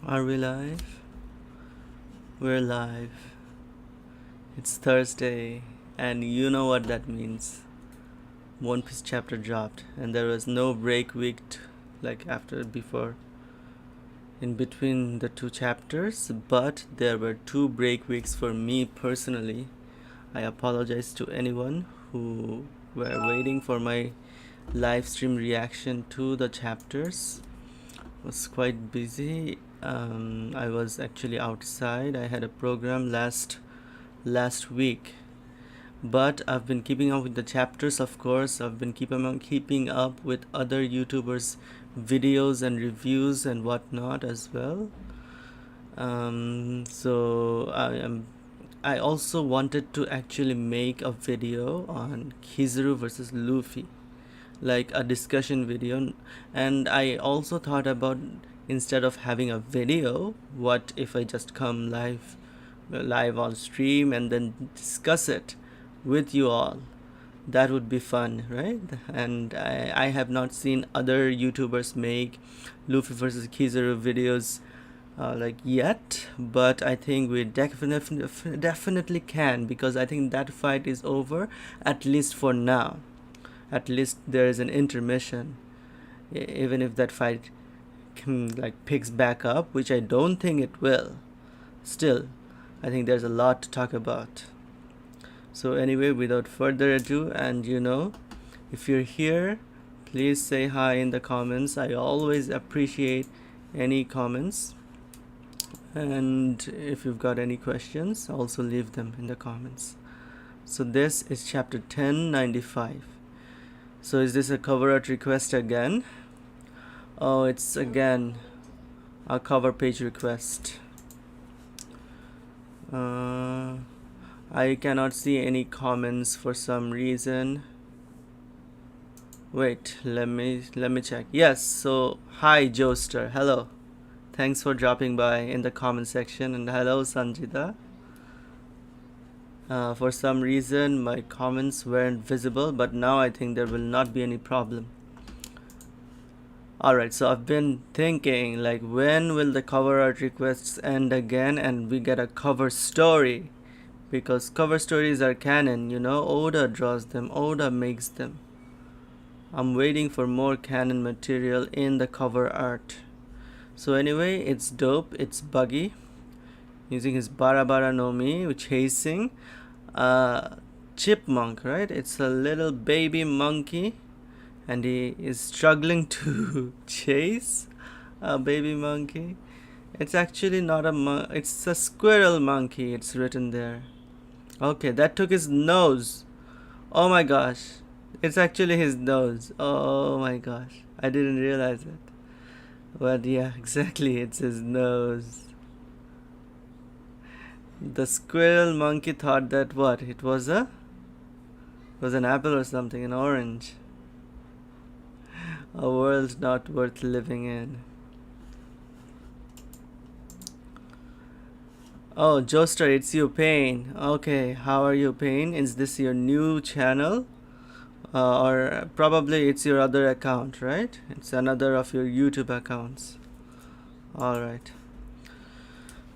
Are we live? We're live. It's Thursday, and you know what that means. One Piece chapter dropped, and there was no break week like after before in between the two chapters, but there were two break weeks for me personally. I apologize to anyone who were waiting for my live stream reaction to the chapters. Was quite busy. I was actually outside. I had a program last week, but I've been keeping up with the chapters. Of course, I've been keeping up with other YouTubers' videos and reviews and whatnot as well. So I also wanted to actually make a video on Kizaru versus Luffy, like a discussion video. And I also thought about, instead of having a video, what if I just come live on stream and then discuss it with you all. That would be fun, right? And I have not seen other YouTubers make Luffy versus Kizaru videos like yet, but I think we definitely can, because I think that fight is over, at least for now. At least there is an intermission. Even if that fight picks back up, which I don't think it will, still I think there's a lot to talk about. So anyway, without further ado, and if you're here, please say hi in the comments. I always appreciate any comments, and if you've got any questions, also leave them in the comments. So this is chapter 1095. So is this a cover art request again? Oh, it's again a cover page request. I cannot see any comments for some reason. Wait, let me check. Yes, so hi Joester, hello. Thanks for dropping by in the comment section, and hello Sanjita. For some reason my comments weren't visible, but now I think there will not be any problem. Alright, so I've been thinking, like, when will the cover art requests end again and we get a cover story? Because cover stories are canon, Oda draws them, Oda makes them. I'm waiting for more canon material in the cover art. So anyway, it's dope, it's Buggy using his Barabara no Mi, chasing a chipmunk, right? It's a little baby monkey, and he is struggling to chase a baby monkey. It's actually not a it's a squirrel monkey, it's written there. Okay, that took his nose. Oh my gosh, it's actually his nose. Oh my gosh, I didn't realize it. But yeah, exactly, it's his nose. The squirrel monkey thought that what? It was an apple or something, an orange. A world not worth living in. Oh, Joester, it's you, Pain. Okay, how are you, Pain? Is this your new channel? Or probably it's your other account, right? It's another of your YouTube accounts. Alright.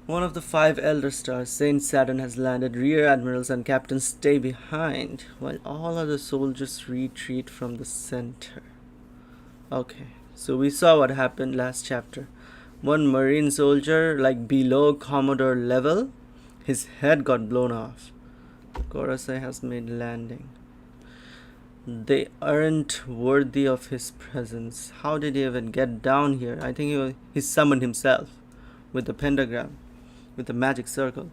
One of the 5 Elder Stars, Saint Saturn, has landed. Rear admirals and captains stay behind, while all other soldiers retreat from the center. Okay, so we saw what happened last chapter. One marine soldier, like below Commodore level, his head got blown off. Gorosei has made landing. They aren't worthy of his presence. How did he even get down here? I think he summoned himself with the pentagram, with the magic circle.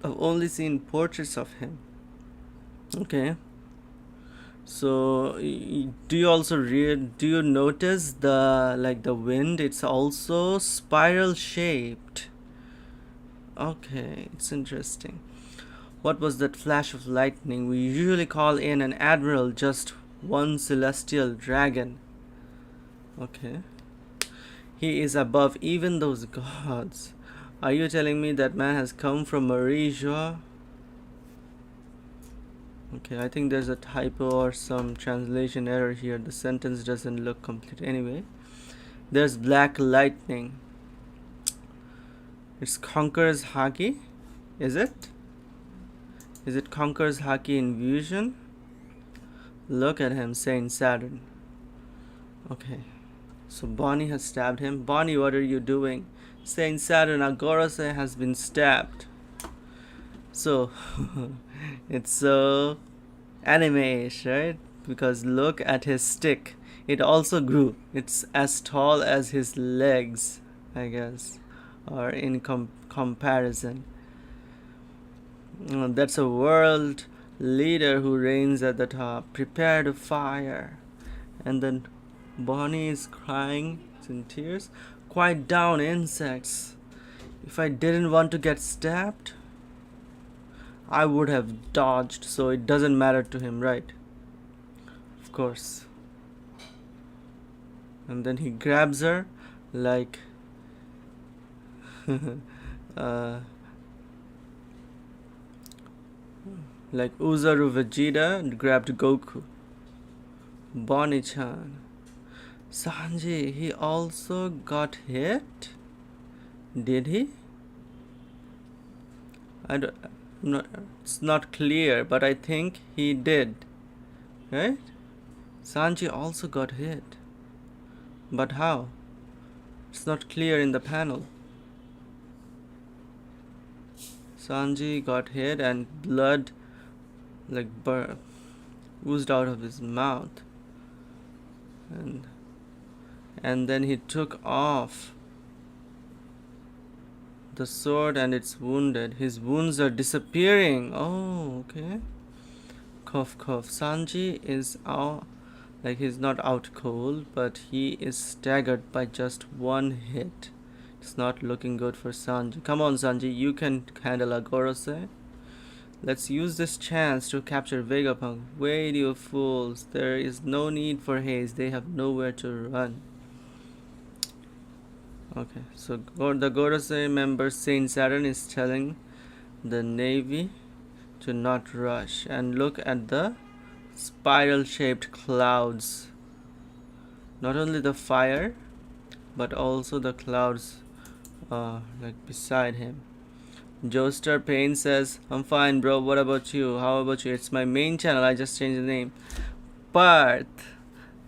I've only seen portraits of him. Okay. So do you notice the wind? It's also spiral shaped. Okay, it's interesting. What was that flash of lightning? We usually call in an admiral just one celestial dragon. Okay. He is above even those gods. Are you telling me that man has come from Marie-Joie? Okay, I think there's a typo or some translation error here. The sentence doesn't look complete. Anyway, there's black lightning. It's Conqueror's Haki. Is it? Is it Conqueror's Haki Infusion? Look at him, Saint Saturn. Okay. So Bonnie has stabbed him. Bonnie, what are you doing? Saint Saturn, Agorase has been stabbed. So it's so anime-ish, right? Because look at his stick. It also grew. It's as tall as his legs, I guess, or in comparison. That's a world leader who reigns at the top. Prepare to fire. And then Bonnie is crying. It's in tears. Quiet down, insects. If I didn't want to get stabbed, I would have dodged, so it doesn't matter to him, right? Of course. And then he grabs her like like Uzaru Vegeta grabbed Goku. Bonnie-chan. Sanji, he also got hit? Did he? It's not clear, but I think he did. Right? Sanji also got hit. But how? It's not clear in the panel. Sanji got hit and blood like oozed out of his mouth. And then he took off the sword and it's wounded. His wounds are disappearing. Oh, okay. Cough, cough. Sanji is out. Like, he's not out cold, but he is staggered by just one hit. It's not looking good for Sanji. Come on, Sanji, you can handle Agorose. Let's use this chance to capture Vegapunk. Wait, you fools. There is no need for haste. They have nowhere to run. Okay, so the Gorosei member Saint Saturn is telling the Navy to not rush. And look at the spiral-shaped clouds. Not only the fire, but also the clouds like beside him. Joestar Payne says, I'm fine, bro. What about you? How about you? It's my main channel. I just changed the name. Parth.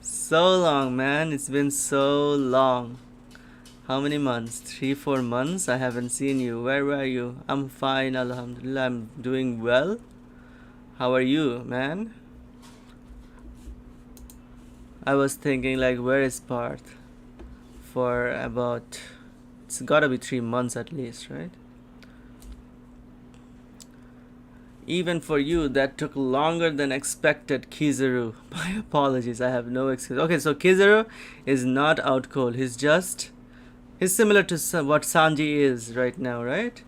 So long, man. It's been so long. How many months? 3-4 months? I haven't seen you. Where were you? I'm fine, alhamdulillah. I'm doing well. How are you, man? I was thinking, like, where is Parth? For about... It's gotta be 3 months at least, right? Even for you, that took longer than expected, Kizaru. My apologies, I have no excuse. Okay, so Kizaru is not out cold. He's similar to what Sanji is right now, right?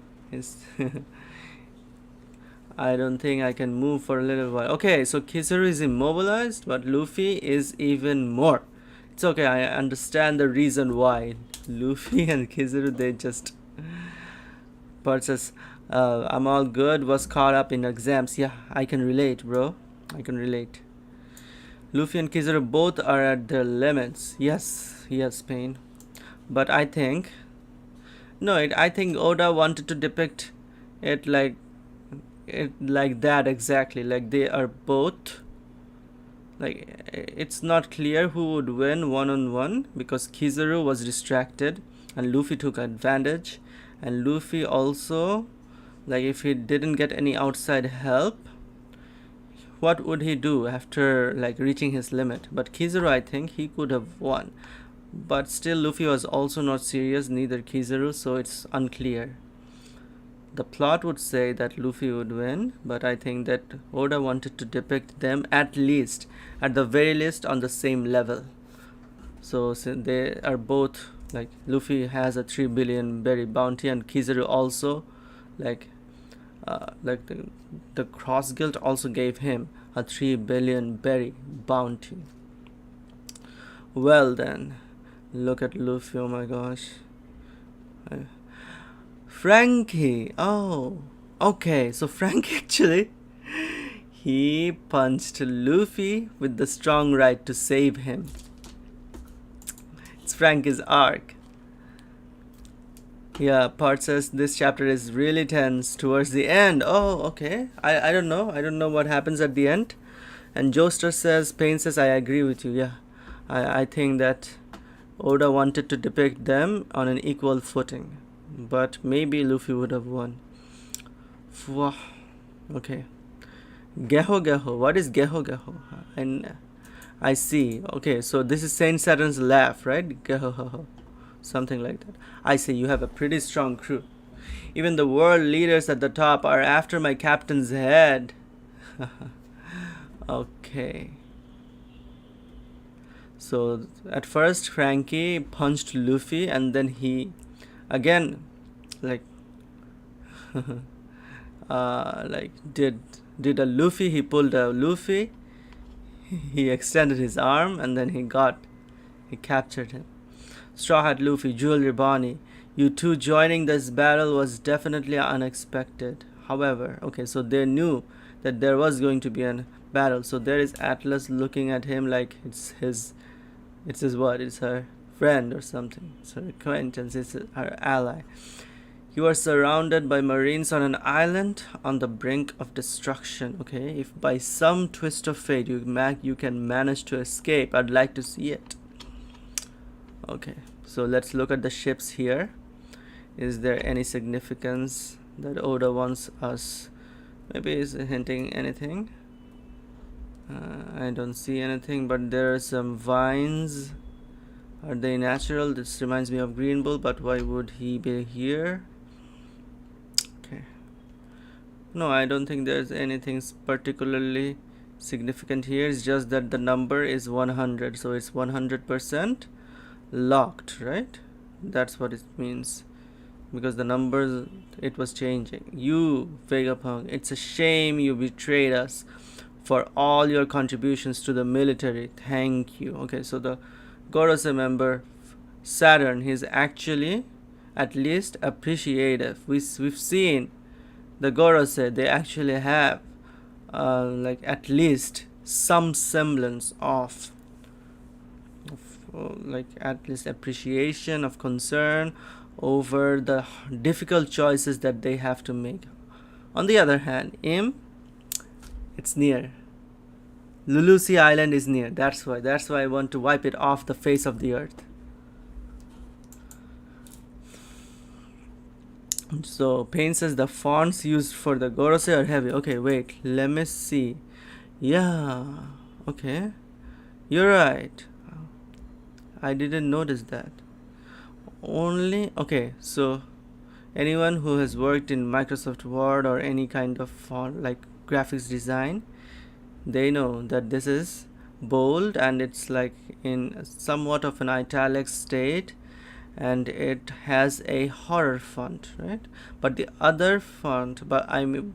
I don't think I can move for a little while. Okay, so Kizaru is immobilized, but Luffy is even more. It's okay, I understand the reason why. Luffy and Kizaru, they just... Parth says, I'm all good, was caught up in exams. Yeah, I can relate, bro. I can relate. Luffy and Kizaru both are at their limits. Yes, Pain. But I think... No, I think Oda wanted to depict it like that exactly. Like they are both... Like, it's not clear who would win one-on-one because Kizaru was distracted and Luffy took advantage. And Luffy also... Like, if he didn't get any outside help, what would he do after, like, reaching his limit? But Kizaru, I think he could have won. But still, Luffy was also not serious, neither Kizaru, so it's unclear. The plot would say that Luffy would win, but I think that Oda wanted to depict them at the very least, on the same level. So they are both, like, Luffy has a 3 billion berry bounty, and Kizaru also, like the Cross Guild also gave him a 3 billion berry bounty. Well then, look at Luffy, oh my gosh. Frankie, oh, okay, so Frankie actually, he punched Luffy with the strong right to save him. It's Frankie's arc. Yeah, Part says this chapter is really tense towards the end. Oh, okay. I don't know. I don't know what happens at the end. And Joestar says, Payne says, I agree with you. Yeah, I think that Oda wanted to depict them on an equal footing, but maybe Luffy would have won. Okay. Geho Geho. What is Geho Geho? And I see. Okay, so this is Saint Saturn's laugh, right? Geho Geho. Something like that. I see. You have a pretty strong crew. Even the world leaders at the top are after my captain's head. Okay. So at first Frankie punched Luffy and then he again like like did a Luffy, he pulled a Luffy, he extended his arm and then he captured him. Straw Hat Luffy, Jewelry Bonnie, you two joining this battle was definitely unexpected. However, okay, so they knew that there was going to be a battle. So there is Atlas looking at him like it's his what? It's her friend or something. It's her acquaintance, it's her ally. You are surrounded by marines on an island on the brink of destruction. Okay, if by some twist of fate you can manage to escape, I'd like to see it. Okay, so let's look at the ships here. Is there any significance that Oda wants us? Maybe he's hinting anything. I don't see anything, but there are some vines. Are they natural? This reminds me of Green Bull, but why would he be here? Okay. No, I don't think there's anything particularly significant here. It's just that the number is 100, so it's 100% locked, right? That's what it means, because the numbers, it was changing. You, Vegapunk, it's a shame you betrayed us. For all your contributions to the military, thank you. Okay, so the Gorosei member Saturn, he's actually at least appreciative. We've seen the Gorosei, they actually have like at least some semblance of like at least appreciation, of concern over the difficult choices that they have to make. On the other hand, Im, it's near. Lulusi Island is near. That's why I want to wipe it off the face of the earth. So Payne says the fonts used for the Gorosei are heavy. Okay, wait, let me see. Yeah, okay, you're right. I didn't notice that. Okay, so anyone who has worked in Microsoft Word or any kind of font like graphics design, they know that this is bold and it's like in somewhat of an italic state, and it has a horror font, right? But the other font, but I mean,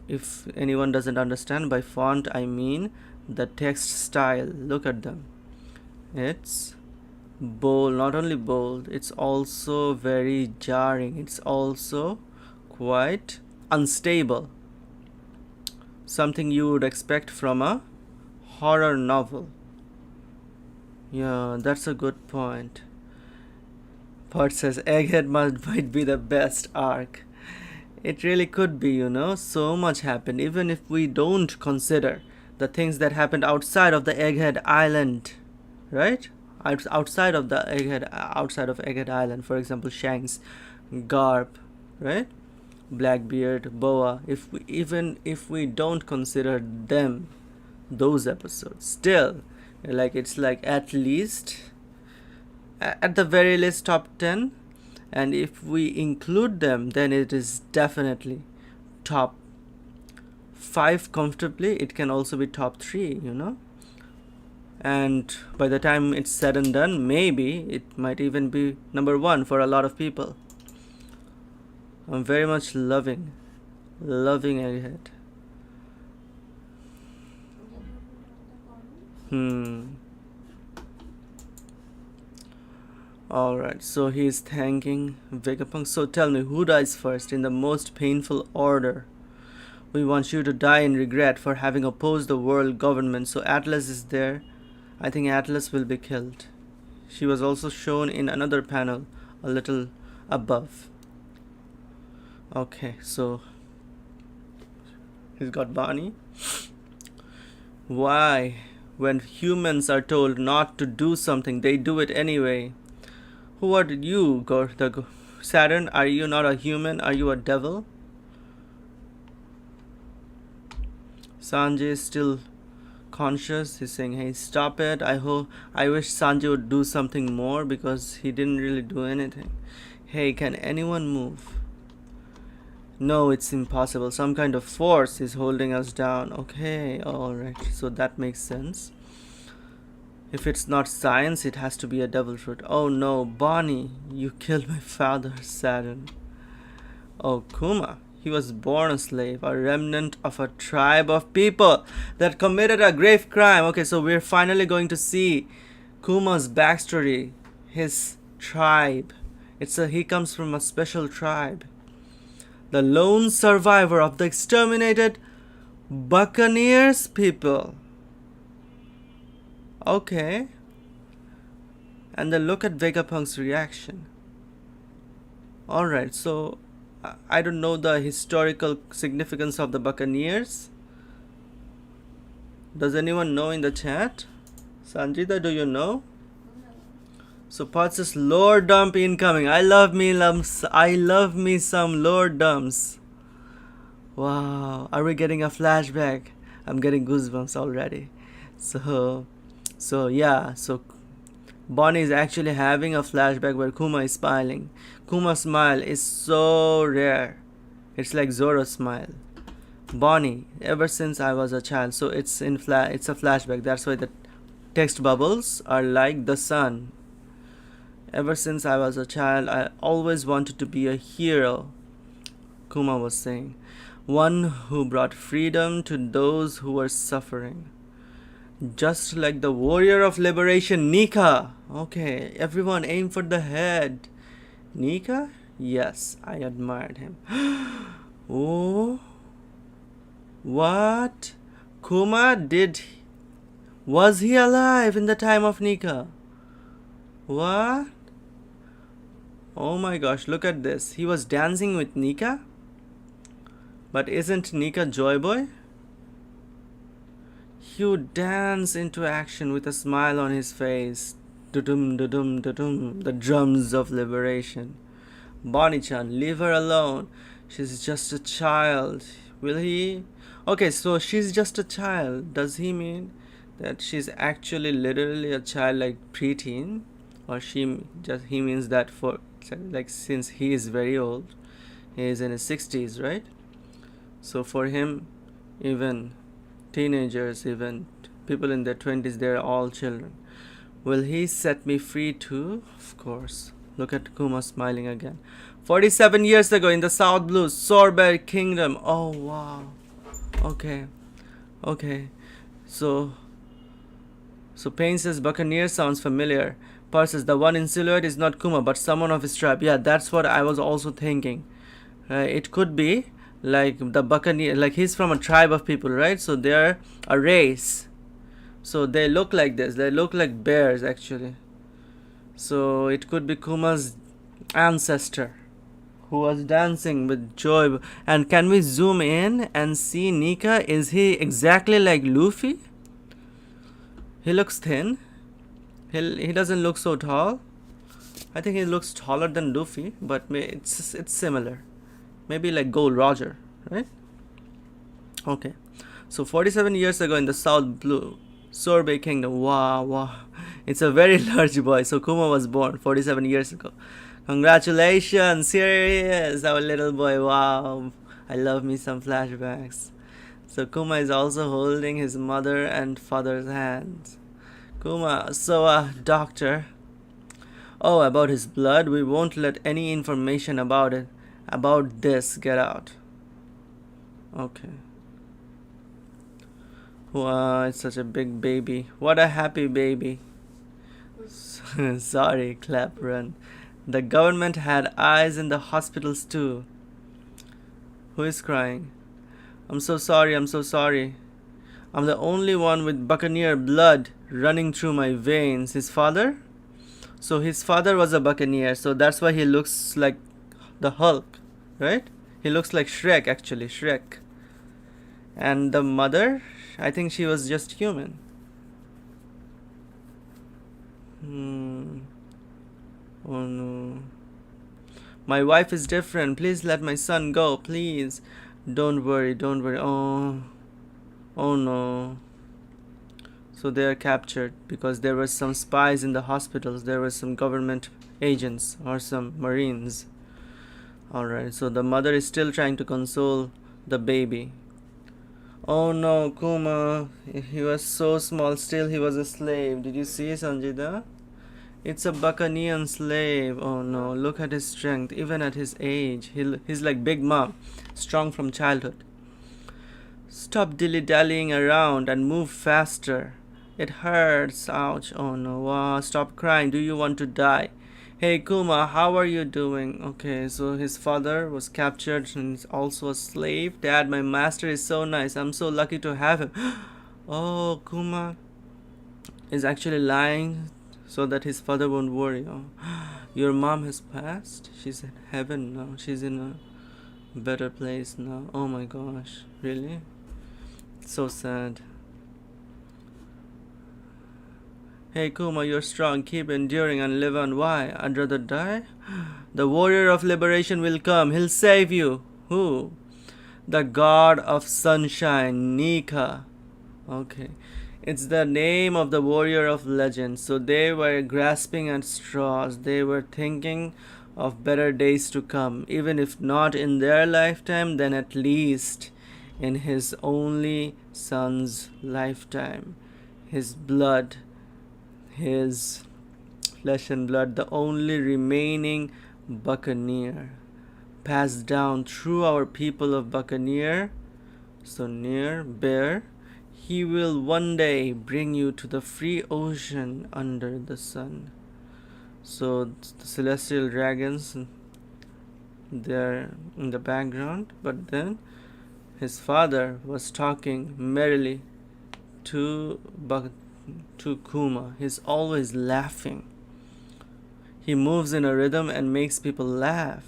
if anyone doesn't understand, by font I mean the text style. Look at them. It's bold, not only bold, it's also very jarring. It's also quite unstable. Something you would expect from a horror novel. Yeah, that's a good point. Part says Egghead might be the best arc. It really could be, so much happened. Even if we don't consider the things that happened outside of the Egghead Island, right? Outside of Egghead Island, for example, Shanks, Garp, right? Blackbeard, Boa. Even if we don't consider those episodes, still, like it's like at the very least top 10, and if we include them, then it is definitely top 5 comfortably. It can also be top 3, and by the time it's said and done, maybe it might even be number 1 for a lot of people. I'm very much loving Egghead. Alright, so he's thanking Vegapunk. So tell me, who dies first in the most painful order? We want you to die in regret for having opposed the world government. So Atlas is there. I think Atlas will be killed. She was also shown in another panel a little above. Okay, so he's got Bonnie. Why, when humans are told not to do something, they do it anyway? Who are you, Saturn? Are you not a human? Are you a devil? Sanjay is still conscious. He's saying, hey, stop it. I wish Sanjay would do something more because he didn't really do anything. Hey, can anyone move? No, it's impossible. Some kind of force is holding us down. Okay, alright. So that makes sense. If it's not science, it has to be a devil fruit. Oh no, Bonnie, you killed my father, Saturn. Oh, Kuma, he was born a slave, a remnant of a tribe of people that committed a grave crime. Okay, so we're finally going to see Kuma's backstory, his tribe. He comes from a special tribe. The lone survivor of the exterminated Buccaneers people. Okay. And then look at Vegapunk's reaction. Alright, so I don't know the historical significance of the Buccaneers. Does anyone know in the chat? Sanjita, do you know? So Pot says lore dump incoming. I love me some lore dumps. Wow, are we getting a flashback? I'm getting goosebumps already. So Bonnie is actually having a flashback where Kuma is smiling. Kuma's smile is so rare. It's like Zoro's smile. Bonnie, ever since I was a child. So it's a flashback. That's why the text bubbles are like the sun. Ever since I was a child, I always wanted to be a hero, Kuma was saying. One who brought freedom to those who were suffering. Just like the warrior of liberation, Nika. Okay, everyone aim for the head. Nika? Yes, I admired him. Oh, what? Kuma was he alive in the time of Nika? What? Oh my gosh, look at this. He was dancing with Nika? But isn't Nika Joy Boy? He would dance into action with a smile on his face. Da-dum, da-dum, da-dum. The drums of liberation. Bonnie-chan, leave her alone. She's just a child. Will he? Okay, so she's just a child. Does he mean that she's actually literally a child, like preteen? Or he means that for, like, since he is very old, he is in his 60s, right? So for him, even teenagers, even people in their 20s, they're all children. Will he set me free too? Of course. Look at Kuma smiling again. 47 years ago in the South Blue, Sorbet Kingdom. Oh wow. Okay. So Payne says Buccaneer sounds familiar. Par says the one in silhouette is not Kuma but someone of his tribe. Yeah, that's what I was also thinking. It could be like the Buccaneer, like he's from a tribe of people, right? So they're a race. So they look like this. They look like bears actually. So it could be Kuma's ancestor who was dancing with joy. And can we zoom in and see Nika? Is he exactly like Luffy? He looks thin. He doesn't look so tall. I think he looks taller than Luffy, but it's similar. Maybe like Gold Roger, right? Okay. So 47 years ago in the South Blue, Sorbet Kingdom. Wow. It's a very large boy. So Kuma was born 47 years ago. Congratulations. Here he is, our little boy. Wow. I love me some flashbacks. So Kuma is also holding his mother and father's hands. Kuma, so doctor. Oh, about his blood, we won't let any information about this get out. Okay. Wow, it's such a big baby. What a happy baby. Sorry, Clapron. The government had eyes in the hospitals too. Who is crying? I'm so sorry. I'm the only one with Buccaneer blood running through my veins. His father? So his father was a buccaneer, so that's why he looks like the Hulk, right? He looks like Shrek, actually, Shrek. And the mother, I think she was just human. Hmm. Oh no. My wife is different. Please let my son go, please. Don't worry, don't worry. Oh. Oh no. So they are captured because there were some spies in the hospitals. There were some government agents or some marines. Alright, so the mother is still trying to console the baby. Oh no, Kuma. He was so small, still he was a slave. Did you see, Sanjida? It's a Buccaneer slave. Oh no, look at his strength, even at his age. He's like Big Mom, strong from childhood. Stop dilly-dallying around and move faster. It hurts. Ouch. Oh no. Wow. Stop crying. Do you want to die? Hey Kuma, how are you doing? Okay, so his father was captured and is also a slave. Dad, my master is so nice. I'm so lucky to have him. Oh, Kuma is actually lying so that his father won't worry. Oh, your mom has passed? She's in heaven now. She's in a better place now. Oh my gosh. Really? So sad. Hey Kuma, you're strong. Keep enduring and live on. Why? I'd rather die? The warrior of liberation will come. He'll save you. Who? The god of sunshine, Nika. Okay. It's the name of the warrior of legend. So they were grasping at straws. They were thinking of better days to come. Even if not in their lifetime, then at least in his only son's lifetime. His blood, his flesh and blood, the only remaining buccaneer, passed down through our people of buccaneer. So near bear, he will one day bring you to the free ocean under the sun. So the celestial dragons, they're in the background, but then his father was talking merrily to Kuma. He's always laughing. He moves in a rhythm and makes people laugh.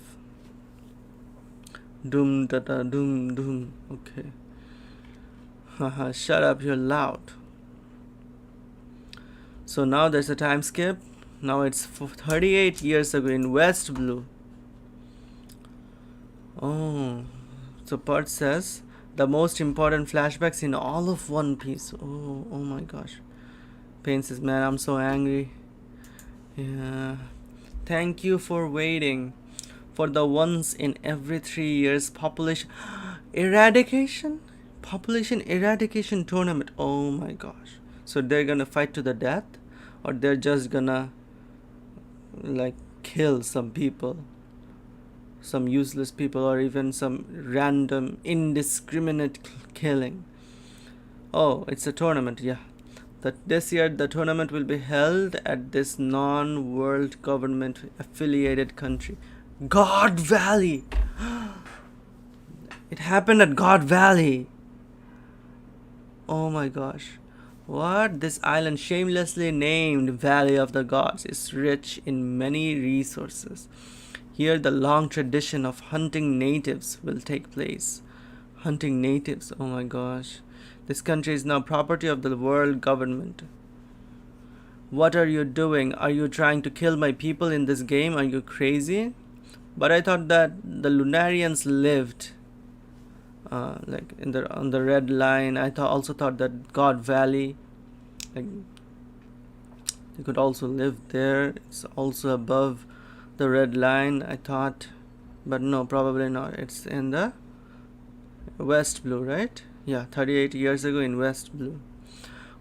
Doom da da doom doom. Okay. Haha, shut up, you're loud. So now there's a time skip. Now it's 38 years ago in West Blue. Oh, so Part says the most important flashbacks in all of One Piece. Oh my gosh. Pain says, man, I'm so angry. Yeah. Thank you for waiting for the once in every 3 years population eradication? Population eradication tournament. Oh my gosh. So they're gonna fight to the death? Or they're just gonna like kill some people? Some useless people, or even some random indiscriminate killing. Oh, it's a tournament, yeah. That this year the tournament will be held at this non-world government affiliated country, God Valley. It happened at God Valley. Oh my gosh. What? This island, shamelessly named Valley of the Gods, is rich in many resources. Here the long tradition of hunting natives will take place. Hunting natives, oh my gosh. This country is now property of the world government. What are you doing? Are you trying to kill my people in this game? Are you crazy? But I thought that the Lunarians lived like on the red line. I also thought that God Valley, like they could also live there. It's also above the red line, I thought, but no, probably not. It's in the West Blue, right? Yeah, 38 years ago in West Blue.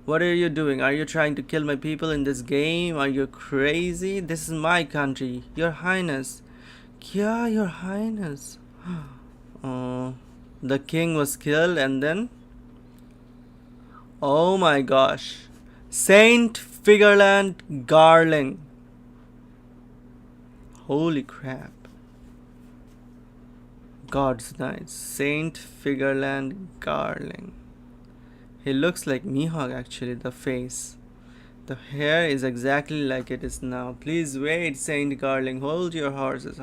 What are you doing? Are you trying to kill my people in this game? Are you crazy? This is my country, Your Highness. Yeah, Your Highness. Oh, the king was killed, and then, oh my gosh, Saint Figureland Garling. Holy crap. God's Knight, Saint Figureland Garling. He looks like Mihawk actually, the face. The hair is exactly like it is now. Please wait, Saint Garling. Hold your horses.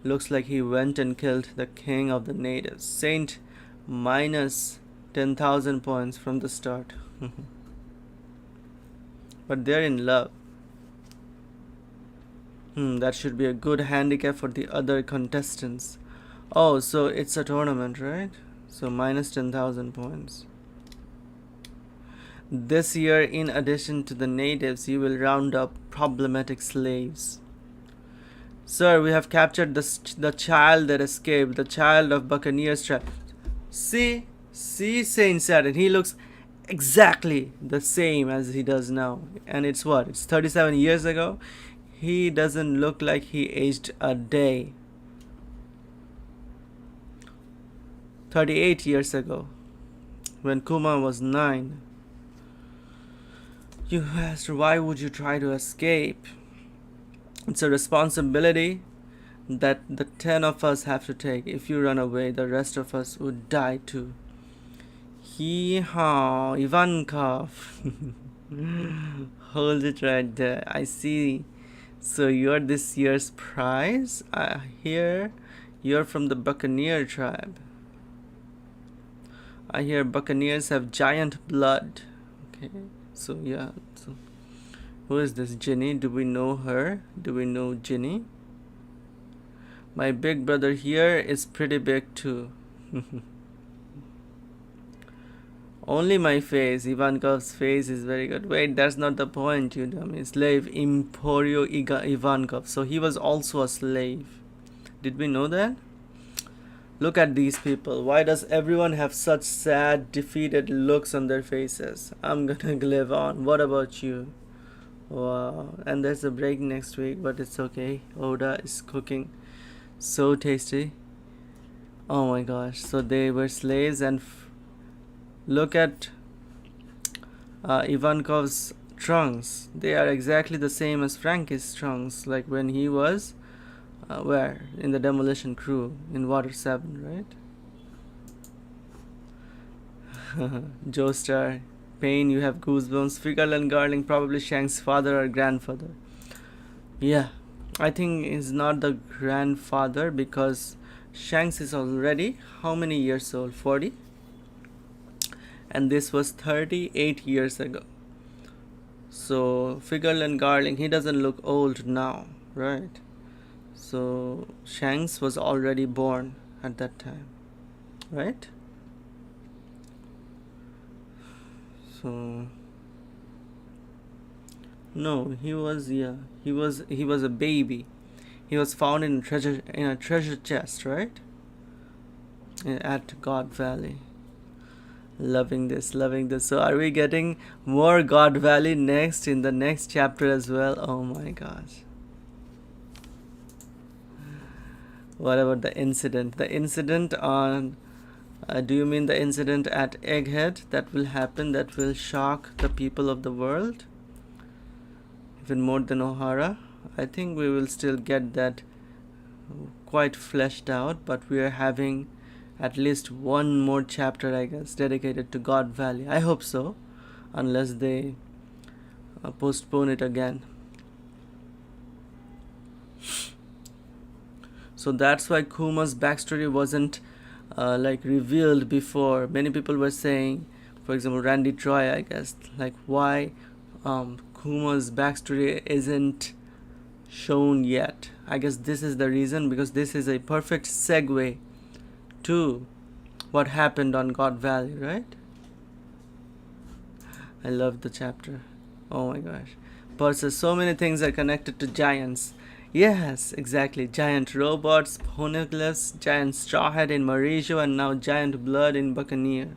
Looks like he went and killed the king of the natives. Saint minus 10,000 points from the start. But they're in love. That should be a good handicap for the other contestants. Oh, so it's a tournament, right? So minus 10,000 points. This year, in addition to the natives, you will round up problematic slaves. Sir, we have captured the child that escaped, the child of Buccaneer's tribe. See, Saint Saturn, he looks exactly the same as he does now. And it's what? It's 37 years ago. He doesn't look like he aged a day. 38 years ago, when Kuma was 9. You asked, why would you try to escape? It's a responsibility that the 10 of us have to take. If you run away, the rest of us would die too. Hee-haw, Ivankov. Hold it right there. I see. So you're this year's prize? I hear you're from the Buccaneer tribe. I hear Buccaneers have giant blood. Okay, so yeah. So who is this Ginny? Do we know her? Do we know Ginny? My big brother here is pretty big too. Only my face. Ivankov's face is very good. Wait, that's not the point, you dummy. Slave Emporio Ivankov. So he was also a slave. Did we know that? Look at these people. Why does everyone have such sad, defeated looks on their faces? I'm gonna live on. What about you? Wow. And there's a break next week, but it's okay. Oda is cooking so tasty. Oh my gosh. So they were slaves, and look at Ivankov's trunks. They are exactly the same as Frankie's trunks, like when he was where? In the demolition crew in Water 7, right? Joestar, Pain, you have goosebumps. Fickle and Garling, probably Shank's father or grandfather. Yeah, I think he's not the grandfather because Shanks is already how many years old? 40? And this was 38 years ago. So Fickle and Garling, he doesn't look old now, right? So Shanks was already born at that time, right? So no, he was a baby. He was found in a treasure chest, right? At God Valley. Loving this. So are we getting more God Valley next in the next chapter as well? Oh my gosh. What about the incident? The incident on do you mean the incident at Egghead that will happen, that will shock the people of the world even more than Ohara? I think we will still get that quite fleshed out, but we are having at least one more chapter, I guess, dedicated to God Valley. I hope so, unless they postpone it again. So that's why Kuma's backstory wasn't revealed before. Many people were saying, for example, Randy Troy, I guess, like why Kuma's backstory isn't shown yet. I guess this is the reason, because this is a perfect segue to what happened on God Valley, right? I love the chapter. Oh my gosh. Persis, so many things are connected to giants. Yes, exactly. Giant robots, poneglyphs, giant strawhead in Mauricio, and now giant blood in Buccaneer.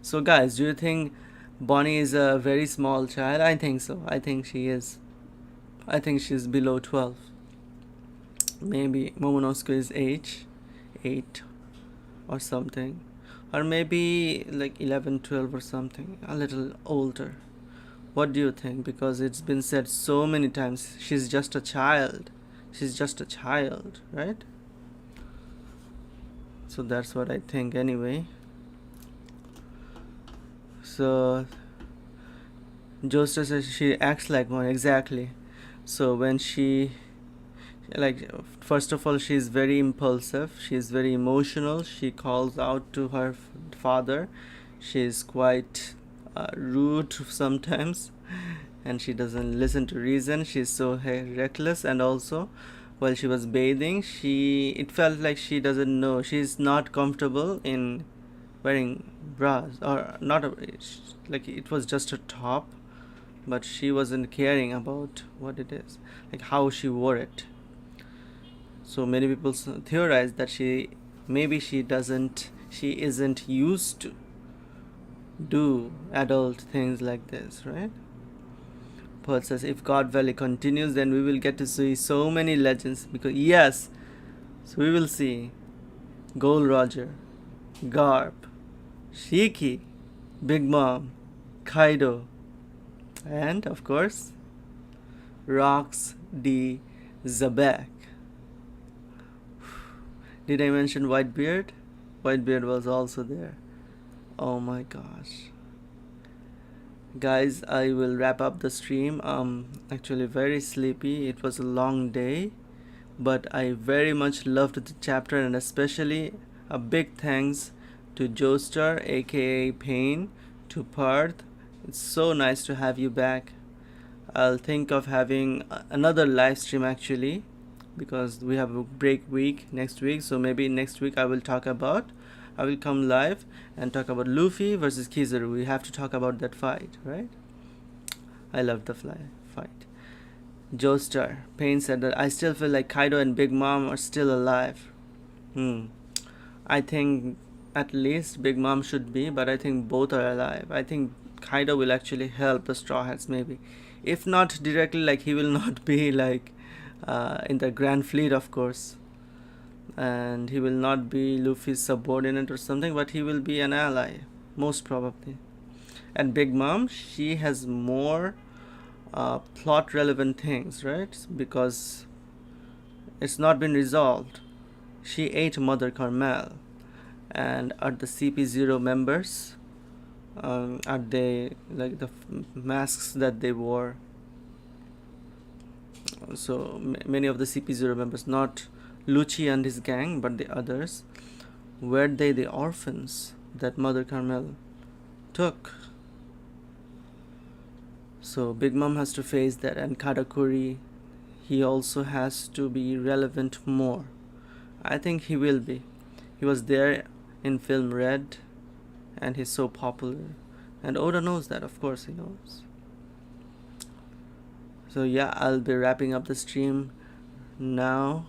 So guys, do you think Bonnie is a very small child? I think so. I think she is. I think she's below 12. Maybe Momonosuke is 8 or something. Or maybe like 11, 12 or something. A little older. What do you think? Because it's been said so many times, she's just a child. She's just a child, right? So that's what I think anyway. So Joestar says she acts like one, exactly. So when she, like, first of all, she's very impulsive, she's very emotional, she calls out to her father, she's quite rude sometimes, and she doesn't listen to reason, she's so reckless. And also while she was bathing, it felt like she doesn't know, she's not comfortable in wearing bras, or not like it was just a top, but she wasn't caring about what it is, like how she wore it. So many people theorize that she isn't used to do adult things like this, right? Paul says, if God Valley continues, then we will get to see so many legends. Because yes, so we will see Gold Roger, Garp, Shiki, Big Mom, Kaido, and of course Rox D. Zabek. Did I mention Whitebeard? Whitebeard was also there. Oh my gosh. Guys, I will wrap up the stream. Actually very sleepy. It was a long day, but I very much loved the chapter, and especially a big thanks to Joestar, aka Pain, to Parth. It's so nice to have you back. I'll think of having another live stream actually, because we have a break week next week. So maybe next week I will come live and talk about Luffy versus Kizaru. We have to talk about that fight, right? I love the fight. Joestar, Pain said that I still feel like Kaido and Big Mom are still alive. I think at least Big Mom should be, but I think both are alive. I think Kaido will actually help the Straw Hats, maybe. If not directly, like he will not be like in the Grand Fleet, of course, and he will not be Luffy's subordinate or something, but he will be an ally, most probably. And Big Mom, she has more plot relevant things, right? Because it's not been resolved. She ate Mother Carmel. And are the CP0 members, are they like the masks that they wore? So many of the CP0 members, not Lucci and his gang, but the others, were they the orphans that Mother Carmel took? So Big Mom has to face that, and Katakuri, he also has to be relevant more. I think he will be. He was there in film Red, and he's so popular, and Oda knows that, of course he knows. So yeah, I'll be wrapping up the stream now.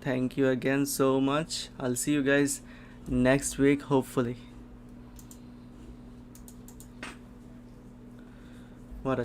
Thank you again so much. I'll see you guys next week, hopefully. What a